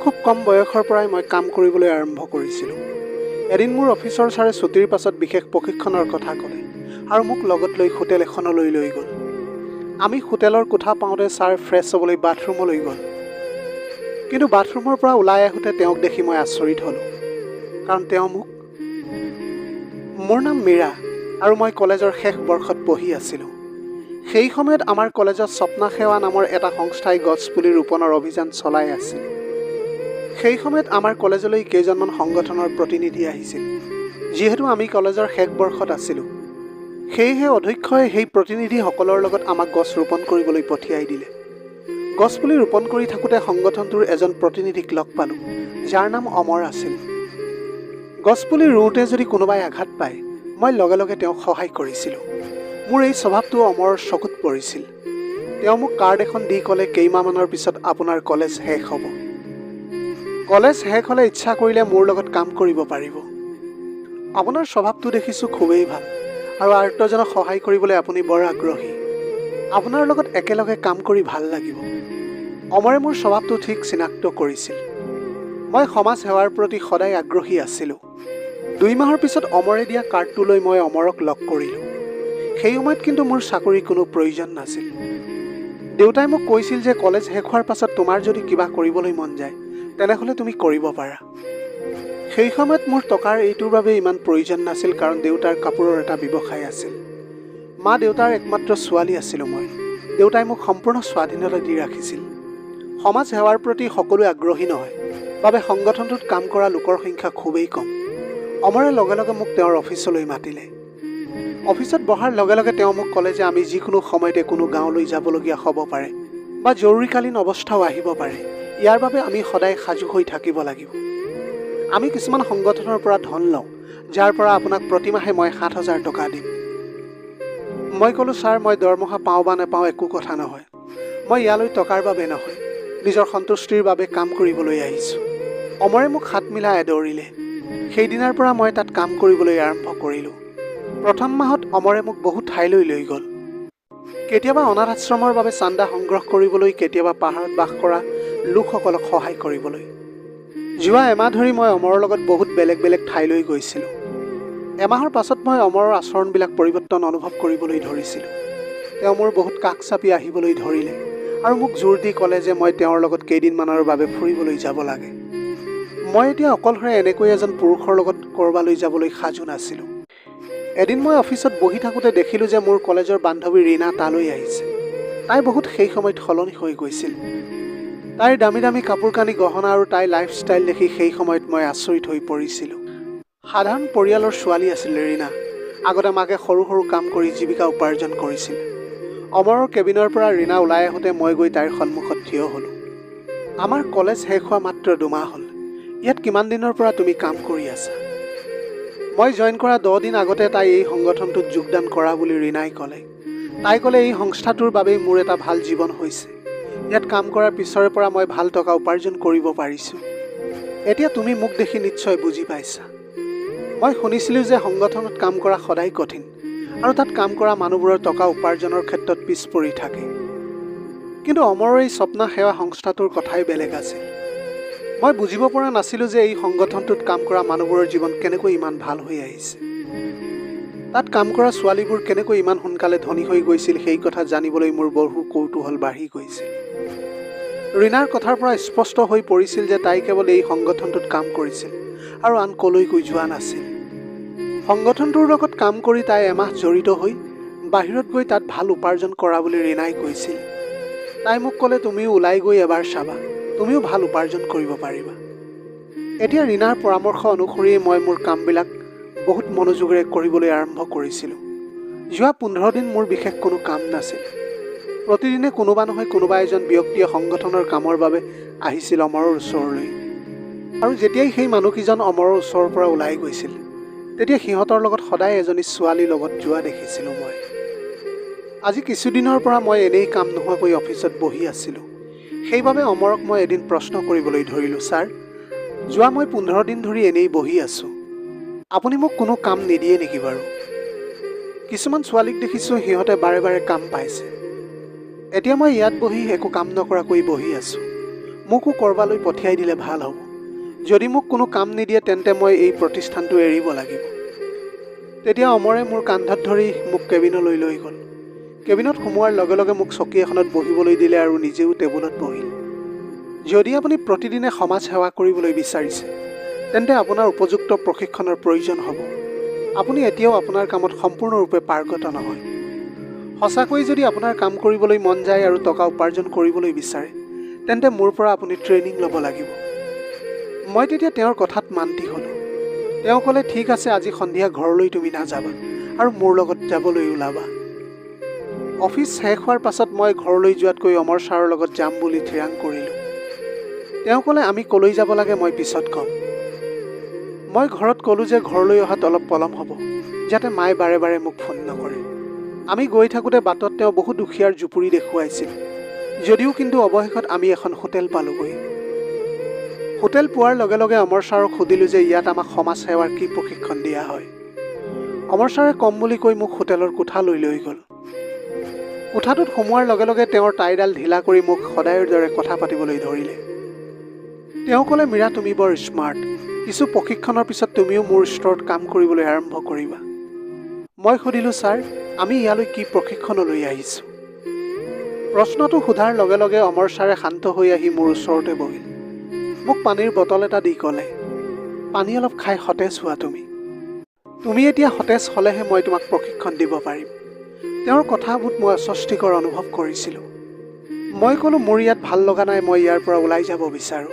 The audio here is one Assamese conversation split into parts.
খুব কম বয়সৰ পৰাই মই কাম কৰিবলৈ আৰম্ভ কৰিছিলোঁ। এদিন মোৰ অফিচৰ ছাৰে ছুটিৰ পাছত বিশেষ প্ৰশিক্ষণৰ কথা ক'লে আৰু মোক লগত লৈ হোটেল এখনলৈ লৈ গ'ল। আমি হোটেলৰ কোঠা পাওঁতে ছাৰ ফ্ৰেছ হ'বলৈ বাথৰুমলৈ গ'ল। কিন্তু বাথৰুমৰ পৰা ওলাই আহোঁতে তেওঁক দেখি মই আচৰিত হ'লোঁ, কাৰণ তেওঁ মোৰ নাম মীৰা আৰু মই কলেজৰ শেষ বৰ্ষত পঢ়ি আছিলোঁ। সেই সময়ত আমাৰ কলেজত স্বপ্না সেৱা নামৰ এটা সংস্থাই গছপুলি ৰোপণৰ অভিযান চলাই আছিল। সেই সময়ত আমাৰ কলেজলৈ কেইজনমান সংগঠনৰ প্ৰতিনিধি আহিছিল। যিহেতু আমি কলেজৰ শেষ বৰ্ষত আছিলোঁ, সেয়েহে অধ্যক্ষই সেই প্ৰতিনিধিসকলৰ লগত আমাক গছ ৰোপণ কৰিবলৈ পঠিয়াই দিলে। গছপুলি ৰোপণ কৰি থাকোঁতে সংগঠনটোৰ এজন প্ৰতিনিধিক লগ পালোঁ, যাৰ নাম অমৰ আছিল। গছপুলি ৰুওঁতে যদি কোনোবাই আঘাত পায়, মই লগে লগে তেওঁক সহায় কৰিছিলোঁ। মোৰ এই স্বভাৱটো অমৰৰ চকুত পৰিছিল। তেওঁ মোক কাৰ্ড এখন দি ক'লে, কেইমাহমানৰ পিছত আপোনাৰ কলেজ শেষ হ'ব। কলেজ শেষ হ'লে ইচ্ছা কৰিলে মোৰ লগত কাম কৰিব পাৰিব। আপোনাৰ স্বভাৱটো দেখিছোঁ খুবেই ভাল আৰু আৰ্তজনক সহায় কৰিবলৈ আপুনি বৰ আগ্ৰহী। আপোনাৰ লগত একেলগে কাম কৰি ভাল লাগিব। অমৰে মোৰ স্বভাৱটো ঠিক চিনাক্ত কৰিছিল। মই সমাজ সেৱাৰ প্ৰতি সদায় আগ্ৰহী আছিলোঁ। 2 মাহৰ পিছত অমৰে দিয়া কাৰ্ডটো লৈ মই অমৰক লগ কৰিলোঁ। সেই সময়ত কিন্তু মোৰ চাকৰিৰ কোনো প্ৰয়োজন নাছিল। দেউতাই মোক কৈছিল যে কলেজ শেষ হোৱাৰ পাছত তোমাৰ যদি কিবা কৰিবলৈ মন যায়, তেনেহ'লে তুমি কৰিব পাৰা। সেই সময়ত মোৰ টকাৰ এইটোৰ বাবে ইমান প্ৰয়োজন নাছিল, কাৰণ দেউতাৰ কাপোৰৰ এটা ব্যৱসায় আছিল। মা দেউতাৰ একমাত্ৰ ছোৱালী আছিলোঁ মই। দেউতাই মোক সম্পূৰ্ণ স্বাধীনতা দি ৰাখিছিল। সমাজ সেৱাৰ প্ৰতি সকলোৱে আগ্ৰহী নহয় বাবে সংগঠনটোত কাম কৰা লোকৰ সংখ্যা খুবেই কম। অমৰে লগে লগে মোক তেওঁৰ অফিচলৈ মাতিলে। অফিচত বহাৰ লগে লগে তেওঁ মোক ক'লে যে আমি যিকোনো সময়তে কোনো গাঁৱলৈ যাবলগীয়া হ'ব পাৰে বা জৰুৰীকালীন অৱস্থাও আহিব পাৰে। ইয়াৰ বাবে আমি সদায় সাজু হৈ থাকিব লাগিব। আমি কিছুমান সংগঠনৰ পৰা ধন লওঁ, যাৰ পৰা আপোনাক প্ৰতিমাহে মই 7,000 টকা দিম। মই ক'লোঁ, ছাৰ, মই দৰমহা পাওঁ বা নাপাওঁ একো কথা নহয়। মই ইয়ালৈ টকাৰ বাবে নহয়, নিজৰ সন্তুষ্টিৰ বাবে কাম কৰিবলৈ আহিছোঁ। অমৰে মোক হাত মিলাই আদৰিলে। সেইদিনাৰ পৰা মই তাত কাম কৰিবলৈ আৰম্ভ কৰিলোঁ। প্ৰথম মাহত অমৰে মোক বহু ঠাইলৈ লৈ গ'ল। কেতিয়াবা অনাথ আশ্ৰমৰ বাবে চান্দা সংগ্ৰহ কৰিবলৈ, কেতিয়াবা পাহাৰত বাস কৰা লোকসকলক সহায় কৰিবলৈ। যোৱা এমাহ ধৰি মই অমৰৰ লগত বহুত বেলেগ বেলেগ ঠাইলৈ গৈছিলোঁ। এমাহৰ পাছত মই অমৰৰ আচৰণবিলাক পৰিৱৰ্তন অনুভৱ কৰিবলৈ ধৰিছিলোঁ। তেওঁ মোৰ বহুত কাষ চাপি আহিবলৈ ধৰিলে আৰু মোক জোৰ দি ক'লে যে মই তেওঁৰ লগত কেইদিনমানৰ বাবে ফুৰিবলৈ যাব লাগে। মই এতিয়া অকলশৰে এনেকৈ এজন পুৰুষৰ লগত ক'ৰবালৈ যাবলৈ সাজু নাছিলোঁ। এদিন মই অফিচত বহি থাকোঁতে দেখিলোঁ যে মোৰ কলেজৰ বান্ধৱী ৰীণা তালৈ আহিছে। তাই বহুত সেই সময়ত সলনি হৈ গৈছিল। তাইৰ দামী দামী কাপোৰ কানি, গহনা আৰু তাইৰ লাইফষ্টাইল দেখি সেই সময়ত মই আচৰিত হৈ পৰিছিলোঁ। সাধাৰণ পৰিয়ালৰ ছোৱালী আছিল ৰীণা। আগতে মাকে সৰু সৰু কাম কৰি জীৱিকা উপাৰ্জন কৰিছিল। অমৰৰ কেবিনৰ পৰা ৰীণা ওলাই আহোঁতে মই গৈ তাইৰ সন্মুখত থিয় হ'লোঁ। আমাৰ কলেজ শেষ হোৱা মাত্ৰ 2 মাহ হ'ল। ইয়াত কিমান দিনৰ পৰা তুমি কাম কৰি আছা? মই জইন কৰা 10 দিন আগতে তাই এই সংগঠনটোত যোগদান কৰা বুলি ৰীণাই ক'লে। তাই ক'লে, এই সংস্থাটোৰ বাবেই মোৰ এটা ভাল জীৱন হৈছে। ইয়াত কাম কৰাৰ পিছৰে পৰা মই ভাল টকা উপাৰ্জন কৰিব পাৰিছোঁ। এতিয়া তুমি মোক দেখি নিশ্চয় বুজি পাইছা। মই শুনিছিলোঁ যে সংগঠনত কাম কৰা সদায় কঠিন আৰু তাত কাম কৰা মানুহবোৰৰ টকা উপাৰ্জনৰ ক্ষেত্ৰত পিছ পৰি থাকে। কিন্তু অমৰৰ এই স্বপ্না সেৱা সংস্থাটোৰ কথাই বেলেগ আছিল। মই বুজিব পৰা নাছিলোঁ যে এই সংগঠনটোত কাম কৰা মানুহবোৰৰ জীৱন কেনেকৈ ইমান ভাল হৈ আহিছে। তাত কাম কৰা ছোৱালীবোৰ কেনেকৈ ইমান সোনকালে ধনী হৈ গৈছিল, সেই কথা জানিবলৈ মোৰ বহু কৌতূহল বাঢ়ি গৈছিল। ৰীণাৰ কথাৰ পৰা স্পষ্ট হৈ পৰিছিল যে তাই কেৱল এই সংগঠনটোত কাম কৰিছিল আৰু আন কলৈকো যোৱা নাছিল। সংগঠনটোৰ লগত কাম কৰি তাই এমাহ জড়িত হৈ বাহিৰত গৈ তাত ভাল উপাৰ্জন কৰা বুলি ৰীণাই কৈছিল। তাই মোক ক'লে, তুমিও ওলাই গৈ এবাৰ চাবা, তুমিও ভাল উপাৰ্জন কৰিব পাৰিবা। এতিয়া ৰীণাৰ পৰামৰ্শ অনুসৰি মই মোৰ কামবিলাক বহুত মনোযোগেৰে কৰিবলৈ আৰম্ভ কৰিছিলোঁ। যোৱা 15 দিন মোৰ বিশেষ কোনো কাম নাছিল। প্ৰতিদিনে কোনোবা নহয় কোনোবা এজন ব্যক্তিয়ে সংগঠনৰ কামৰ বাবে আহিছিল অমৰৰ ওচৰলৈ। আৰু যেতিয়াই সেই মানুহকেইজন অমৰৰ ওচৰৰ পৰা ওলাই গৈছিল, তেতিয়া সিহঁতৰ লগত সদায় এজনী ছোৱালী লগত যোৱা দেখিছিলোঁ মই। আজি কিছুদিনৰ পৰা মই এনেই কাম নোহোৱাকৈ অফিচত বহি আছিলোঁ। সেইবাবে অমৰক মই এদিন প্ৰশ্ন কৰিবলৈ ধৰিলোঁ, ছাৰ, যোৱা মই 15 দিন ধৰি এনেই বহি আছোঁ। আপুনি মোক কোনো কাম নিদিয়ে নেকি বাৰু? কিছুমান ছোৱালীক দেখিছোঁ, সিহঁতে বাৰে বাৰে কাম পাইছে। এতিয়া মই ইয়াত বহি একো কাম নকৰাকৈ বহি আছোঁ। মোকো ক'ৰবালৈ পঠিয়াই দিলে ভাল হ'ব। যদি মোক কোনো কাম নিদিয়ে তেন্তে মই এই প্ৰতিষ্ঠানটো এৰিব লাগিব। তেতিয়া অমৰে মোৰ কান্ধত ধৰি মোক কেবিনলৈ লৈ গ'ল। কেবিনত সোমোৱাৰ লগে লগে মোক চকী এখনত বহিবলৈ দিলে আৰু নিজেও টেবুলত বহিল। যদি আপুনি প্ৰতিদিনে সমাজ সেৱা কৰিবলৈ বিচাৰিছে তেন্তে আপোনাৰ উপযুক্ত প্ৰশিক্ষণৰ প্ৰয়োজন হ'ব। আপুনি এতিয়াও আপোনাৰ কামত সম্পূৰ্ণৰূপে পাৰ্গত নহয়। সঁচাকৈ যদি আপোনাৰ কাম কৰিবলৈ মন যায় আৰু টকা উপাৰ্জন কৰিবলৈ বিচাৰে তেন্তে মোৰ পৰা আপুনি ট্ৰেইনিং ল'ব লাগিব। মই তেতিয়া তেওঁৰ কথাত মান্তি হ'লোঁ। তেওঁ ক'লে, ঠিক আছে, আজি সন্ধিয়া ঘৰলৈ তুমি নাযাবা আৰু মোৰ লগত যাবলৈ ওলাবা। অফিচ শেষ হোৱাৰ পাছত মই ঘৰলৈ যোৱাতকৈ অমৰ ছাৰৰ লগত যাম বুলি থিৰাং কৰিলোঁ। তেওঁ ক'লে, আমি ক'লৈ যাব লাগে মই পিছত ক'ম। মই ঘৰত ক'লোঁ যে ঘৰলৈ অহাত অলপ পলম হ'ব, যাতে মায়ে বাৰে বাৰে মোক ফোন নকৰে। আমি গৈ থাকোঁতে বাটত তেওঁ বহু দুখীয়াৰ জুপুৰি দেখুৱাইছিল। যদিও কিন্তু অৱশেষত আমি এখন হোটেল পালোঁগৈ। হোটেল পোৱাৰ লগে লগে অমৰ ছাৰক সুধিলোঁ যে ইয়াত আমাক সমাজ সেৱাৰ কি প্ৰশিক্ষণ দিয়া হয়। অমৰ ছাৰে কম বুলি কৈ মোক হোটেলৰ কোঠালৈ লৈ গ'ল। কোঠাটোত সোমোৱাৰ লগে লগে তেওঁৰ টাইডাল ঢিলা কৰি মোক সদায়ৰ দৰে কথা পাতিবলৈ ধৰিলে। তেওঁ ক'লে, মীৰা, তুমি বৰ স্মাৰ্ট। কিছু প্ৰশিক্ষণৰ পিছত তুমিও মোৰ ষ্টৰত কাম কৰিবলৈ আৰম্ভ কৰিবা। মই সুধিলোঁ, ছাৰ, আমি ইয়ালৈ কি প্ৰশিক্ষণলৈ আহিছোঁ? প্ৰশ্নটো সোধাৰ লগে লগে অমৰ ছাৰে শান্ত হৈ আহি মোৰ ওচৰতে বহিল। মোক পানীৰ বটল এটা দি ক'লে, পানী অলপ খাই সতেজ হোৱা তুমি এতিয়া সতেজ হ'লেহে মই তোমাক প্ৰশিক্ষণ দিব পাৰিম। তেওঁৰ কথাবোৰত মই অস্বস্তিকৰ অনুভৱ কৰিছিলোঁ। মই ক'লোঁ, মোৰ ইয়াত ভাল লগা নাই, মই ইয়াৰ পৰা ওলাই যাব বিচাৰোঁ।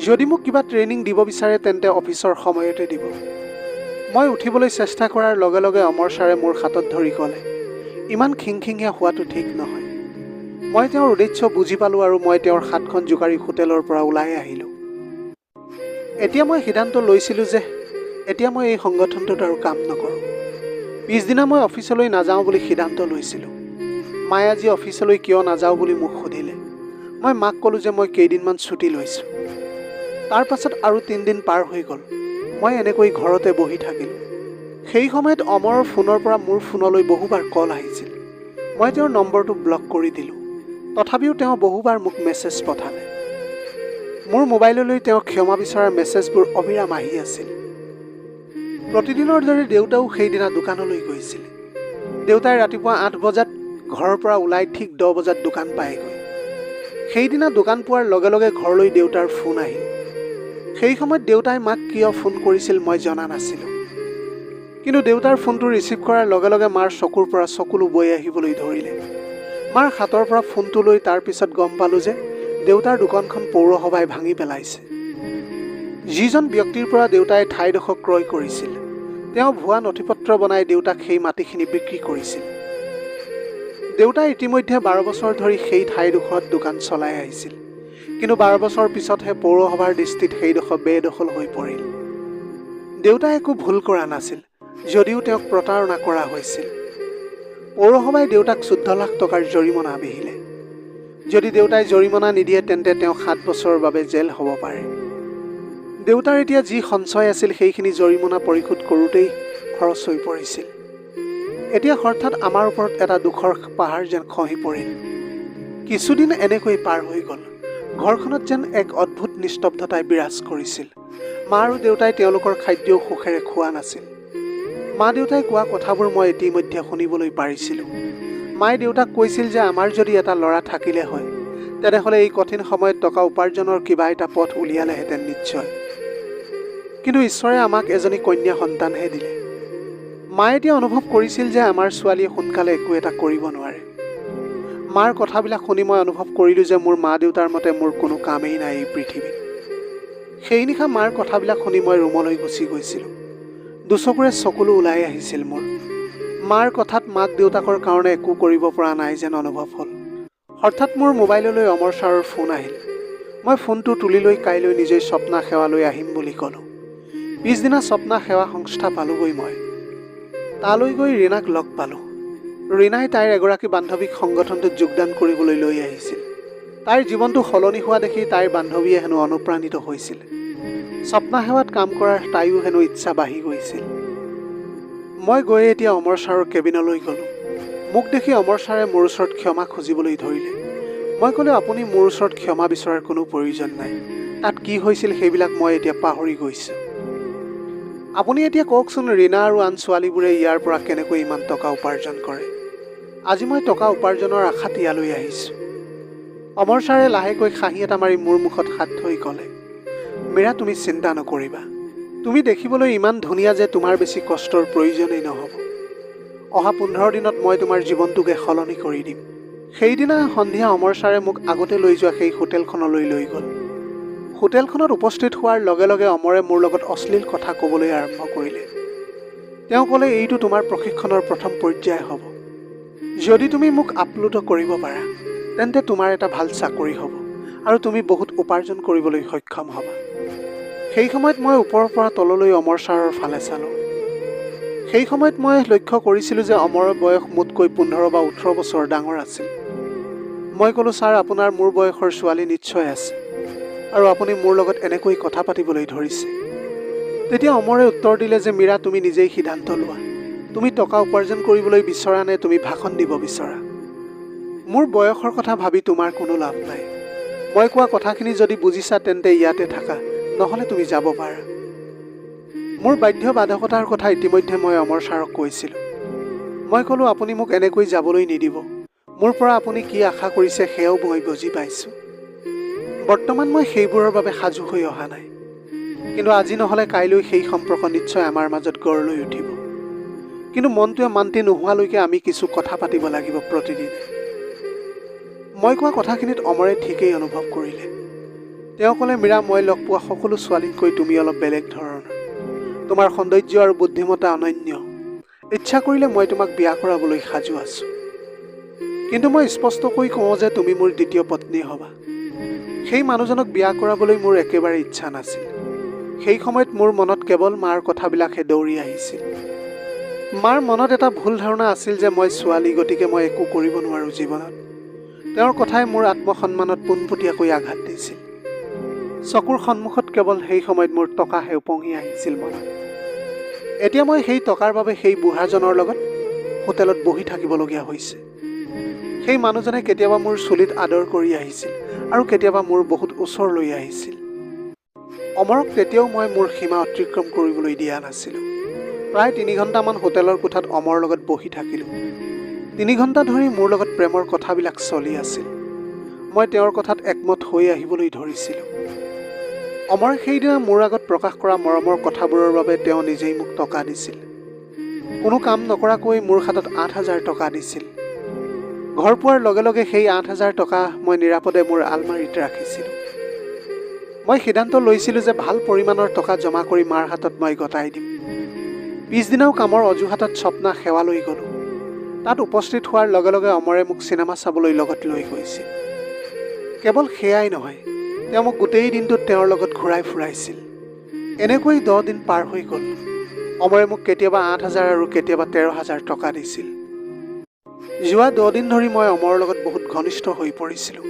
যদি মোক কিবা ট্ৰেইনিং দিব বিচাৰে তেন্তে অফিচৰ সময়তে দিব। মই উঠিবলৈ চেষ্টা কৰাৰ লগে লগে অমৰ ছাৰে মোৰ হাতত ধৰি ক'লে, ইমান খিংখিঙীয়া হোৱাটো ঠিক নহয়। মই তেওঁৰ উদ্দেশ্য বুজি পালোঁ আৰু মই তেওঁৰ হাতখন জোকাৰি হোটেলৰ পৰা ওলাই আহিলোঁ। এতিয়া মই সিদ্ধান্ত লৈছিলোঁ যে এতিয়া মই এই সংগঠনটোত আৰু কাম নকৰোঁ। পিছদিনা মই অফিচলৈ নাযাওঁ বুলি সিদ্ধান্ত লৈছিলোঁ। মায়ে আজি অফিচলৈ কিয় নাযাওঁ বুলি মোক সুধিলে। মই মাক ক'লোঁ যে মই কেইদিনমান ছুটি লৈছোঁ। তাৰ পাছত আৰু 3 দিন পাৰ হৈ গ'ল। মই এনেকৈ ঘৰতে বহি থাকিলোঁ। সেই সময়ত অমৰৰ ফোনৰ পৰা মোৰ ফোনলৈ বহুবাৰ কল আহিছিল। মই তেওঁৰ নম্বৰটো ব্লক কৰি দিলোঁ। তথাপিও তেওঁ বহুবাৰ মোক মেছেজ পঠালে। মোৰ মোবাইললৈ তেওঁ ক্ষমা বিচৰাৰ মেছেজবোৰ অবিৰাম আহি আছিল। প্ৰতিদিনৰ দৰে দেউতাও সেইদিনা দোকানলৈ গৈছিল। দেউতাই ৰাতিপুৱা 8 বজাত ঘৰৰ পৰা ওলাই ঠিক 10 বজাত দোকান পায়গৈ। সেইদিনা দোকান পোৱাৰ লগে লগে ঘৰলৈ দেউতাৰ ফোন আহিল। সেই সময়ত দেউতাই মাক কিয় ফোন কৰিছিল মই জনা নাছিলোঁ। কিন্তু দেউতাৰ ফোনটো ৰিচিভ কৰাৰ লগে লগে মাৰ চকুৰ পৰা চকুলো বৈ আহিবলৈ ধৰিলে। মাৰ হাতৰ পৰা ফোনটো লৈ তাৰ পিছত গম পালোঁ যে দেউতাৰ দোকানখন পৌৰসভাই ভাঙি পেলাইছে। যিজন ব্যক্তিৰ পৰা দেউতাই ঠাইডোখৰ ক্ৰয় কৰিছিল তেওঁ ভুৱা নথিপত্ৰ বনাই দেউতাক সেই মাটিখিনি বিক্ৰী কৰিছিল। দেউতাই ইতিমধ্যে 12 বছৰ ধৰি সেই ঠাইডোখৰত দোকান চলাই আহিছিল। কিন্তু 12 বছৰ পিছতহে পৌৰসভাৰ দৃষ্টিত সেইডোখৰ বেদখল হৈ পৰিল। দেউতাই একো ভুল কৰা নাছিল, যদিও তেওঁক প্ৰতাৰণা কৰা হৈছিল। পৌৰসভাই দেউতাক 14 লাখ টকাৰ জৰিমনা বিহিলে। যদি দেউতাই জৰিমনা নিদিয়ে তেন্তে তেওঁ 7 বছৰৰ বাবে জেল হ'ব পাৰে। দেউতাৰ এতিয়া যি সঞ্চয় আছিল সেইখিনি জৰিমনা পৰিশোধ কৰোঁতেই খৰচ হৈ পৰিছিল। এতিয়া হঠাৎ আমাৰ ওপৰত এটা দুখৰ পাহাৰ যেন খহি পৰিল। কিছুদিন এনেকৈ পাৰ হৈ গ'ল। ঘৰখনত যেন এক অদ্ভুত নিস্তব্ধতাই বিৰাজ কৰিছিল। মা আৰু দেউতাই তেওঁলোকৰ খাদ্যও সুখেৰে খোৱা নাছিল। মা দেউতাই কোৱা কথাবোৰ মই ইতিমধ্যে শুনিবলৈ পাৰিছিলোঁ। মায়ে দেউতাক কৈছিল যে আমাৰ যদি এটা ল'ৰা থাকিলে হয় তেনেহ'লে এই কঠিন সময়ত টকা উপাৰ্জনৰ কিবা এটা পথ উলিয়ালেহেঁতেন নিশ্চয়। কিন্তু ঈশ্বৰে আমাক এজনী কন্যা সন্তানহে দিলে। মায়ে এতিয়া অনুভৱ কৰিছিল যে আমাৰ ছোৱালীয়ে সোনকালে একো এটা কৰিব নোৱাৰে। মাৰ কথাবিলাক শুনি মই অনুভৱ কৰিলোঁ যে মোৰ মা দেউতাৰ মতে মোৰ কোনো কামেই নাই এই পৃথিৱীত। সেই নিশা মাৰ কথাবিলাক শুনি মই ৰুমলৈ গুচি গৈছিলোঁ। দুচকুৰে চকুলো ওলাই আহিছিল মোৰ। মাৰ কথাত মাক দেউতাকৰ কাৰণে একো কৰিব পৰা নাই যেন অনুভৱ হ'ল। হঠাৎ মোৰ মোবাইললৈ অমৰ ছাৰৰ ফোন আহিল। মই ফোনটো তুলি লৈ কাইলৈ নিজেই স্বপ্না সেৱালৈ আহিম বুলি ক'লোঁ। পিছদিনা স্বপ্না সেৱা সংস্থা পালোঁগৈ মই। তালৈ গৈ ৰীণাক লগ পালোঁ। ৰীণাই তাইৰ এগৰাকী বান্ধৱীক সংগঠনটোত যোগদান কৰিবলৈ লৈ আহিছিল। তাইৰ জীৱনটো সলনি হোৱা দেখি তাইৰ বান্ধৱীয়ে হেনো অনুপ্ৰাণিত হৈছিল। স্বপ্না সেৱাত কাম কৰাৰ তাইও হেনো ইচ্ছা বাঢ়ি গৈছিল। মই গৈ এতিয়া অমৰ ছাৰৰ কেবিনলৈ গ'লোঁ। মোক দেখি অমৰ ছাৰে মোৰ ওচৰত ক্ষমা খুজিবলৈ ধৰিলে। মই ক'লোঁ আপুনি মোৰ ওচৰত ক্ষমা বিচৰাৰ কোনো প্ৰয়োজন নাই। তাত কি হৈছিল সেইবিলাক মই এতিয়া পাহৰি গৈছোঁ। আপুনি এতিয়া কওকচোন, ৰীণা আৰু আন ছোৱালীবোৰে ইয়াৰ পৰা কেনেকৈ ইমান টকা উপাৰ্জন কৰে? আজি মই টকা উপাৰ্জনৰ আশাত ইয়ালৈ আহিছোঁ। অমৰ ছাৰে লাহেকৈ হাঁহি এটা মাৰি মোৰ মুখত হাত থৈ ক'লে, মীৰা, তুমি চিন্তা নকৰিবা। তুমি দেখিবলৈ ইমান ধুনীয়া যে তোমাৰ বেছি কষ্টৰ প্ৰয়োজনেই নহ'ব। অহা 15 দিনত মই তোমাৰ জীৱনটোকে সলনি কৰি দিম। সেইদিনা সন্ধিয়া অমৰ ছাৰে মোক আগতে লৈ যোৱা সেই হোটেলখনলৈ লৈ গ'ল। হোটেলখনত উপস্থিত হোৱাৰ লগে লগে অমৰে মোৰ লগত অশ্লীল কথা ক'বলৈ আৰম্ভ কৰিলে। তেওঁ ক'লে, এইটো তোমাৰ প্ৰশিক্ষণৰ প্ৰথম পৰ্যায় হ'ব। যদি তুমি মোক আপ্লুত কৰিব পাৰা তেন্তে তোমাৰ এটা ভাল চাকৰি হ'ব আৰু তুমি বহুত উপাৰ্জন কৰিবলৈ সক্ষম হ'বা। সেই সময়ত মই ওপৰৰ পৰা তললৈ অমৰ ছাৰৰ ফালে চালোঁ। সেই সময়ত মই লক্ষ্য কৰিছিলোঁ যে অমৰৰ বয়স মোতকৈ 15 বা 18 বছৰ ডাঙৰ আছিল। মই ক'লোঁ, ছাৰ, আপোনাৰ মোৰ বয়সৰ ছোৱালী নিশ্চয় আছে আৰু আপুনি মোৰ লগত এনেকৈ কথা পাতিবলৈ ধৰিছে। তেতিয়া অমৰে উত্তৰ দিলে যে, মীৰা, তুমি নিজেই সিদ্ধান্ত লোৱা। তুমি টকা উপাৰ্জন কৰিবলৈ বিচৰা নে তুমি ভাষণ দিব বিচৰা? মোৰ বয়সৰ কথা ভাবি তোমাৰ কোনো লাভ নাই। মই কোৱা কথাখিনি যদি বুজিছা তেন্তে ইয়াতে থাকা, নহ'লে তুমি যাব পাৰা। মোৰ বাধ্যবাধকতাৰ কথা ইতিমধ্যে মই অমৰ ছাৰক কৈছিলোঁ। মই ক'লোঁ, আপুনি মোক এনেকৈ যাবলৈ নিদিব। মোৰ পৰা আপুনি কি আশা কৰিছে সেয়াও মই বুজি পাইছোঁ। বৰ্তমান মই সেইবোৰৰ বাবে সাজু হৈ অহা নাই। কিন্তু আজি নহ'লে কাইলৈ সেই সম্পৰ্ক নিশ্চয় আমাৰ মাজত গঢ় লৈ উঠিব। কিন্তু মনটোৱে মান্তি নোহোৱালৈকে আমি কিছু কথা পাতিব লাগিব প্ৰতিদিনে। মই কোৱা কথাখিনিত অমৰে ঠিকেই অনুভৱ কৰিলে। তেওঁ ক'লে, মীৰা, মই লগ পোৱা সকলো ছোৱালীতকৈ তুমি অলপ বেলেগ ধৰণৰ। তোমাৰ সৌন্দৰ্য আৰু বুদ্ধিমত্তা অনন্য। ইচ্ছা কৰিলে মই তোমাক বিয়া কৰাবলৈ সাজু আছোঁ। কিন্তু মই স্পষ্টকৈ কওঁ যে তুমি মোৰ দ্বিতীয় পত্নী হ'বা। সেই মানুহজনক বিয়া কৰাবলৈ মোৰ একেবাৰে ইচ্ছা নাছিল। সেই সময়ত মোৰ মনত কেৱল মাৰ কথাবিলাকহে দৌৰি আহিছিল। মাৰ মনত এটা ভুল ধাৰণা আছিল যে মই ছোৱালী, গতিকে মই একো কৰিব নোৱাৰোঁ জীৱনত। তেওঁৰ কথাই মোৰ আত্মসন্মানত পোনপটীয়াকৈ আঘাত দিছিল। চকুৰ সন্মুখত কেৱল সেই সময়ত মোৰ টকাহে উপঙি আহিছিল মনত। এতিয়া মই সেই টকাৰ বাবে সেই বুঢ়াজনৰ লগত হোটেলত বহি থাকিবলগীয়া হৈছে। সেই মানুহজনে কেতিয়াবা মোৰ চুলিত আদৰ কৰি আহিছিল আৰু কেতিয়াবা মোৰ বহুত ওচৰলৈ আহিছিল। অমৰক তেতিয়াও মই মোৰ সীমা অতিক্ৰম কৰিবলৈ দিয়া নাছিলোঁ। প্ৰায় 3 ঘণ্টামান হোটেলৰ কোঠাত অমৰ লগত বহি থাকিলোঁ। 3 ঘণ্টা ধৰি মোৰ লগত প্ৰেমৰ কথাবিলাক চলি আছিল। মই তেওঁৰ কথাত একমত হৈ আহিবলৈ ধৰিছিলোঁ। অমৰে সেইদিনা মোৰ আগত প্ৰকাশ কৰা মৰমৰ কথাবোৰৰ বাবে তেওঁ নিজেই মোক টকা দিছিল। কোনো কাম নকৰাকৈ মোৰ হাতত 8,000 টকা দিছিল। ঘৰ পোৱাৰ লগে লগে সেই 8,000 টকা মই নিৰাপদে মোৰ আলমাৰীত ৰাখিছিলোঁ। মই সিদ্ধান্ত লৈছিলোঁ যে ভাল পৰিমাণৰ টকা জমা কৰি মাৰ হাতত মই গতাই দিম। পিছদিনাও কামৰ অজুহাতত স্বপ্না সেৱালৈ গ'লোঁ। তাত উপস্থিত হোৱাৰ লগে লগে অমৰে মোক চিনেমা চাবলৈ লগত লৈ গৈছিল। কেৱল সেয়াই নহয়, তেওঁ মোক গোটেই দিনটোত তেওঁৰ লগত ঘূৰাই ফুৰাইছিল। এনেকৈ 10 দিন পাৰ হৈ গ'ল। অমৰে মোক কেতিয়াবা 8,000 আৰু কেতিয়াবা 13,000 টকা দিছিল। যোৱা 10 দিন ধৰি মই অমৰৰ লগত বহুত ঘনিষ্ঠ হৈ পৰিছিলোঁ।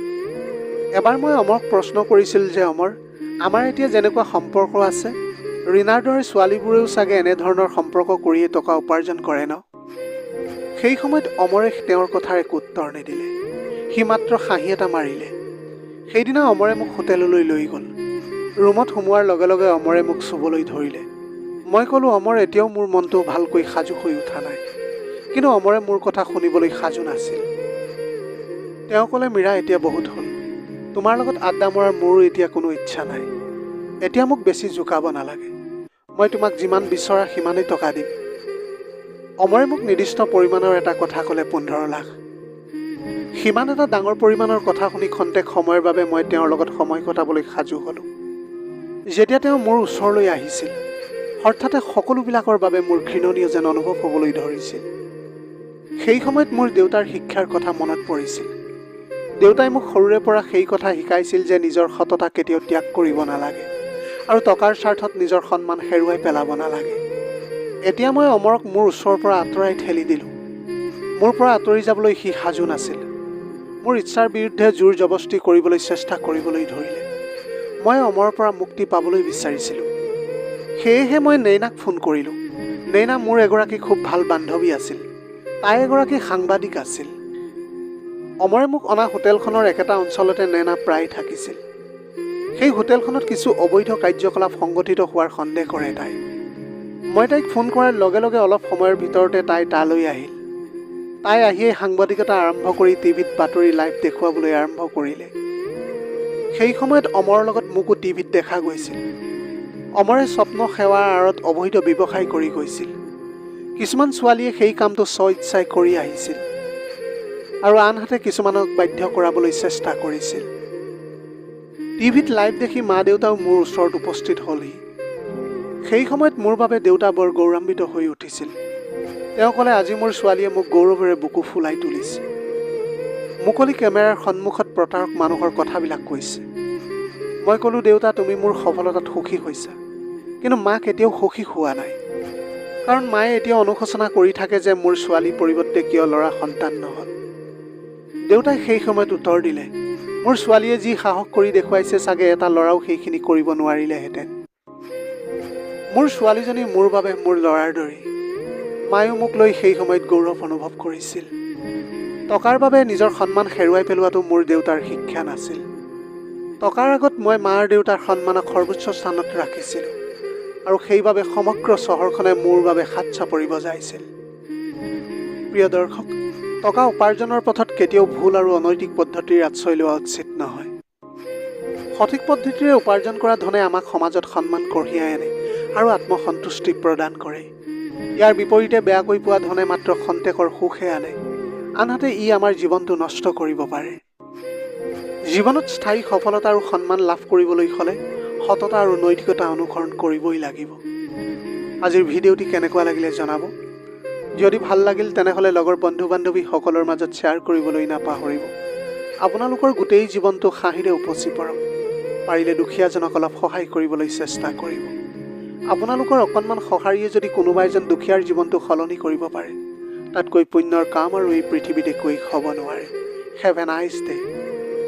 এবাৰ মই অমৰক প্ৰশ্ন কৰিছিলোঁ যে, অমৰ, আমাৰ এতিয়া যেনেকুৱা সম্পৰ্ক আছে, ৰীণাৰ দৰে ছোৱালীবোৰেও চাগে এনেধৰণৰ সম্পৰ্ক কৰিয়ে টকা উপাৰ্জন কৰে ন? সেই সময়ত অমৰে তেওঁৰ কথাৰ একো উত্তৰ নিদিলে। সি মাত্ৰ হাঁহি এটা মাৰিলে। সেইদিনা অমৰে মোক হোটেললৈ লৈ গ'ল। ৰুমত সোমোৱাৰ লগে লগে অমৰে মোক চুবলৈ ধৰিলে। মই ক'লোঁ, অমৰ, এতিয়াও মোৰ মনটো ভালকৈ সাজু হৈ উঠা নাই। কিন্তু অমৰে মোৰ কথা শুনিবলৈ সাজু নাছিল। তেওঁ ক'লে, মীৰা, এতিয়া বহুত হ'ল। তোমাৰ লগত আড্ডা মৰাৰ মোৰো এতিয়া কোনো ইচ্ছা নাই। এতিয়া মোক বেছি জোকাব নালাগে। মই তোমাক যিমান বিচৰা সিমানেই টকা দিম। অমৰে মোক নিৰ্দিষ্ট পৰিমাণৰ এটা কথা ক'লে, 15 লাখ। সিমান এটা ডাঙৰ পৰিমাণৰ কথা শুনি খন্তেক সময়ৰ বাবে মই তেওঁৰ লগত সময় কটাবলৈ সাজু হ'লোঁ। যেতিয়া তেওঁ মোৰ ওচৰলৈ আহিছিল, হঠাতে সকলোবিলাকৰ বাবে মোৰ ঘৃণনীয় যেন অনুভৱ হ'বলৈ ধৰিছিল। সেই সময়ত মোৰ দেউতাৰ শিক্ষাৰ কথা মনত পৰিছিল। দেউতাই মোক সৰুৰে পৰা সেই কথা শিকাইছিল যে নিজৰ সততা কেতিয়াও ত্যাগ কৰিব নালাগে আৰু টকাৰ স্বাৰ্থত নিজৰ সন্মান হেৰুৱাই পেলাব নালাগে। এতিয়া মই অমৰক মোৰ ওচৰৰ পৰা আঁতৰাই ঠেলি দিলোঁ। মোৰ পৰা আঁতৰি যাবলৈ সি সাজু নাছিল। মোৰ ইচ্ছাৰ বিৰুদ্ধে জোৰ জবস্তি কৰিবলৈ চেষ্টা কৰিবলৈ ধৰিলে। মই অমৰৰ পৰা মুক্তি পাবলৈ বিচাৰিছিলোঁ। সেয়েহে মই নৈনাক ফোন কৰিলোঁ। নৈনা মোৰ এগৰাকী খুব ভাল বান্ধৱী আছিল। তাই এগৰাকী সাংবাদিক আছিল। অমৰে মোক অনা হোটেলখনৰ একেটা অঞ্চলতে নেনা প্ৰায় থাকিছিল। সেই হোটেলখনত কিছু অবৈধ কাৰ্যকলাপ সংগঠিত হোৱাৰ সন্দেহ কৰে তাই। মই তাইক ফোন কৰাৰ লগে লগে অলপ সময়ৰ ভিতৰতে তাই তালৈ আহিল। তাই আহিয়েই সাংবাদিকতা আৰম্ভ কৰি টিভিত বাতৰি লাইভ দেখুৱাবলৈ আৰম্ভ কৰিলে। সেই সময়ত অমৰৰ লগত মোকো টিভিত দেখা গৈছিল। অমৰে স্বপ্ন সেৱাৰ আঁৰত অবৈধ ব্যৱসায় কৰি গৈছিল। কিছুমান ছোৱালীয়ে সেই কামটো স্ব-ইচ্ছাই কৰি আহিছিল আৰু আনহাতে কিছুমানক বাধ্য কৰাবলৈ চেষ্টা কৰিছিল। টিভিত লাইভ দেখি মা দেউতাও মোৰ ওচৰত উপস্থিত হ'লহি। সেই সময়ত মোৰ বাবে দেউতা বৰ গৌৰৱান্বিত হৈ উঠিছিল। তেওঁ ক'লে, আজি মোৰ ছোৱালীয়ে মোক গৌৰৱেৰে বুকু ফুলাই তুলিছে। মুকলি কেমেৰাৰ সন্মুখত প্ৰতাৰক মানুহৰ কথাবিলাক কৈছে। মই ক'লোঁ, দেউতা তুমি মোৰ সফলতাত সুখী হৈছা, কিন্তু মা কেতিয়াও সুখী হোৱা নাই। কাৰণ মায়ে এতিয়াও অনুশোচনা কৰি থাকে যে মোৰ ছোৱালীৰ পৰিৱৰ্তে কিয় ল'ৰা সন্তান নহ'ল। দেউতাই সেই সময়ত উত্তৰ দিলে, মোৰ ছোৱালীয়ে যি সাহস কৰি দেখুৱাইছে চাগে এটা ল'ৰাও সেইখিনি কৰিব নোৱাৰিলেহেঁতেন। মোৰ ছোৱালীজনী মোৰ বাবে মোৰ ল'ৰাৰ দৰেই। মায়েও মোক লৈ সেই সময়ত গৌৰৱ অনুভৱ কৰিছিল। টকাৰ বাবে নিজৰ সন্মান হেৰুৱাই পেলোৱাটো মোৰ দেউতাৰ শিক্ষা নাছিল। টকাৰ আগত মই মা আৰু দেউতাৰ সন্মানক সৰ্বোচ্চ স্থানত ৰাখিছিলোঁ আৰু সেইবাবে সমগ্ৰ চহৰখনে মোৰ বাবে হাত চাপৰি বজাইছিল। প্ৰিয় দৰ্শক, টকা উপাৰ্জনৰ পথত কেতিয়াও ভুল আৰু অনৈতিক পদ্ধতিৰ আশ্ৰয় লোৱা উচিত নহয়। সঠিক পদ্ধতিৰে উপাৰ্জন কৰা ধনে আমাক সমাজত সন্মান কঢ়িয়াই আনে আৰু আত্মসন্তুষ্টি প্ৰদান কৰে। ইয়াৰ বিপৰীতে বেয়াকৈ পোৱা ধনে মাত্ৰ খন্তেকৰ সুখহে আনে, আনহাতে ই আমাৰ জীৱনটো নষ্ট কৰিব পাৰে। জীৱনত স্থায়ী সফলতা আৰু সন্মান লাভ কৰিবলৈ হ'লে সততা আৰু নৈতিকতা অনুসৰণ কৰিবই লাগিব। আজিৰ ভিডিঅ'টি কেনেকুৱা লাগিলে জনাব। যদি ভাল লাগিল তেনেহ'লে লগৰ বন্ধু বান্ধৱীসকলৰ মাজত শ্বেয়াৰ কৰিবলৈ নাপাহৰিব। আপোনালোকৰ গোটেই জীৱনটো হাঁহিৰে উপচি পৰক। পাৰিলে দুখীয়াজনক অলপ সহায় কৰিবলৈ চেষ্টা কৰিব। আপোনালোকৰ অকণমান সঁহাৰিয়ে যদি কোনোবা এজন দুখীয়াৰ জীৱনটো সলনি কৰিব পাৰে, তাতকৈ পুণ্যৰ কাম আৰু এই পৃথিৱীত একোৱেই হ'ব নোৱাৰে। Have a nice day.